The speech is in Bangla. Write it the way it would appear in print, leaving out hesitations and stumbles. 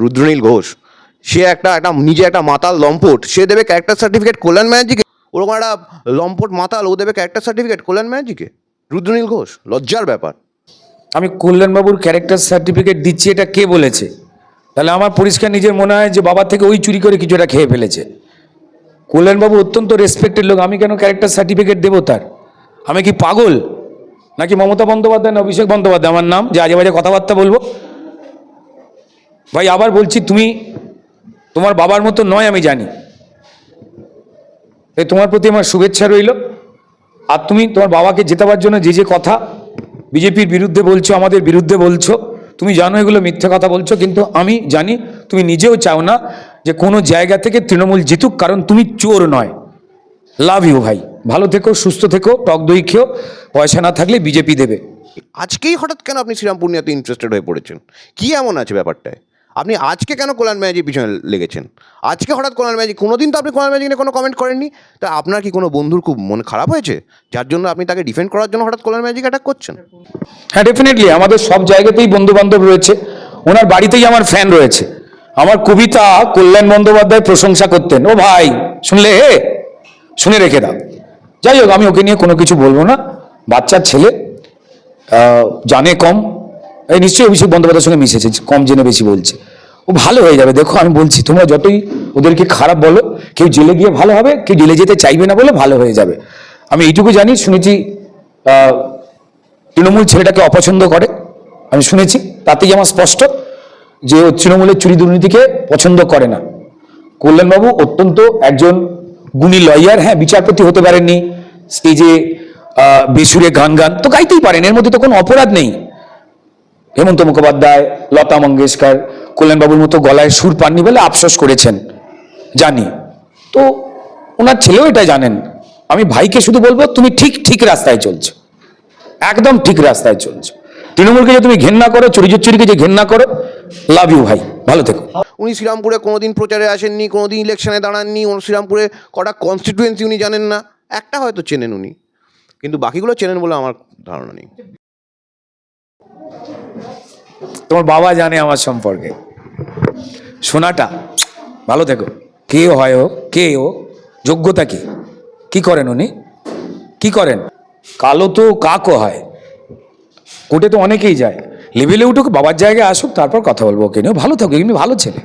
রুদ্রনীল ঘোষ, সে একটা নিজে একটা মাতাল লম্পট, সে দেবে ক্যারেক্টার সার্টিফিকেট কল্যাণ ব্যানার্জিকে? ওরকম একটা লম্পট মাতাল ও দেবে ক্যারেক্টার সার্টিফিকেট কল্যাণ ব্যানার্জিকে? রুদ্রনীল ঘোষ, লজ্জার ব্যাপার। আমি কল্যাণবাবুর ক্যারেক্টার সার্টিফিকেট দিচ্ছি এটা কে বলেছে? তাহলে আমার পরিষ্কার নিজের মনে হয় যে বাবা থেকে ওই চুরি করে কিছু একটা খেয়ে ফেলেছে। কল্যাণবাবু অত্যন্ত রেসপেক্টেড লোক, আমি কেন ক্যারেক্টার সার্টিফিকেট দেবো তার? আমি কি পাগল নাকি মমতা বন্দ্যোপাধ্যায় না অভিষেক বন্দ্যোপাধ্যায় আমার নাম যে আজে বাজে কথাবার্তা বলবো? ভাই আবার বলছি, তুমি তোমার বাবার মতো নয় আমি জানি, তাই তোমার প্রতি আমার শুভেচ্ছা রইল। আর তুমি তোমার বাবাকে জেতাবার জন্য যে যে কথা বিজেপির বিরুদ্ধে বলছো, আমাদের বিরুদ্ধে বলছো, তুমি জানো এগুলো মিথ্যে কথা বলছো, কিন্তু আমি জানি তুমি নিজেও চাও না যে কোনো জায়গা থেকে তৃণমূল জিতুক, কারণ তুমি চোর নয়। লাভ ইউ ভাই, ভালো থেকো, সুস্থ থেকো, টক দই খেও, পয়সা না থাকলে বিজেপি দেবে। আজকেই হঠাৎ কেন আপনি শ্রীরামপুর নিয়ে এত ইন্টারেস্টেড হয়ে পড়েছেন? কী এমন আছে ব্যাপারটায়? আপনি আজকে কেন কল্যাণ ব্যানার্জির পিছনে লেগেছেন? আজকে হঠাৎ কল্যাণ ব্যানার্জি, কোনো দিন তো আপনি কল্যাণ ব্যানার্জি নিয়ে কোনো কমেন্ট করেননি। তা আপনার কি কোনো বন্ধুর খুব মন খারাপ হয়েছে যার জন্য আপনি তাকে ডিফেন্ড করার জন্য হঠাৎ কল্যাণ ব্যানার্জিকে অ্যাটাক করছেন? হ্যাঁ, ডেফিনেটলি আমাদের সব জায়গাতেই বন্ধু বান্ধব রয়েছে, ওনার বাড়িতেই আমার ফ্যান রয়েছে। আমার কবিতা কল্যাণ বন্দ্যোপাধ্যায় প্রশংসা করতেন। ও ভাই, শুনলে শুনে রেখে দাও। যাই হোক, আমি ওকে নিয়ে কোনো কিছু বলবো না, বাচ্চার ছেলে, জানে কম। এই নিশ্চয়ই অভিষেক বন্দ্যোপাধ্যায়ের সঙ্গে মিশেছে, কম জেনে বেশি বলছে। ও ভালো হয়ে যাবে, দেখো আমি বলছি, তোমরা যতই ওদেরকে খারাপ বলো, কেউ জেলে গিয়ে ভালো হবে, কেউ জেলে যেতে চাইবে না বলে ভালো হয়ে যাবে। আমি এইটুকু জানি, শুনেছি তৃণমূল ছেলেটাকে অপছন্দ করে, আমি শুনেছি, তাতেই আমার স্পষ্ট যে ও তৃণমূলের চুরি দুর্নীতিকে পছন্দ করে না। কল্যাণবাবু অত্যন্ত একজন গুণী লয়ার, হ্যাঁ বিচারপতি হতে পারেননি, স্টেজে বেসুরে গান তো গাইতেই পারেন, এর মধ্যে তো কোনো অপরাধ নেই। হেমন্ত মুখোপাধ্যায়, লতা মঙ্গেশকর কল্যাণবাবুর মতো গলায় সুর পাননি বলে আফসোস করেছেন, জানি। তো ওনার ছেলেও এটা জানেন। আমি ভাইকে শুধু বলবো, তুমি ঠিক রাস্তায় চলছো, একদম ঠিক রাস্তায় চলছো। তৃণমূলকে যে তুমি ঘেন্না করো, চুরিকে যে ঘেন্না করো, লাভ ইউ ভাই, ভালো থেকো। উনি শ্রীরামপুরে কোনোদিন প্রচারে আসেননি, কোনোদিন ইলেকশনে দাঁড়াননি, শ্রীরামপুরে কটা কনস্টিটুয়েন্সি উনি জানেন না। একটা হয়তো চেনেন উনি, কিন্তু বাকিগুলো চেনেন বলে আমার ধারণা নেই। তোমার বাবা জানে আমার সম্পর্কে, সোনাটা, ভালো থেকো। কে হয় ও, কে ও, যোগ্যতা কি করেন উনি, কি করেন? কালো তো কাকও হয়, কোর্টে তো অনেকেই যায়। লেভেলে উঠুক, বাবার জায়গায় আসুক, তারপর কথা বলবো ওকে নিয়ে। ভালো থাকুক, এমনি ভালো ছেলে।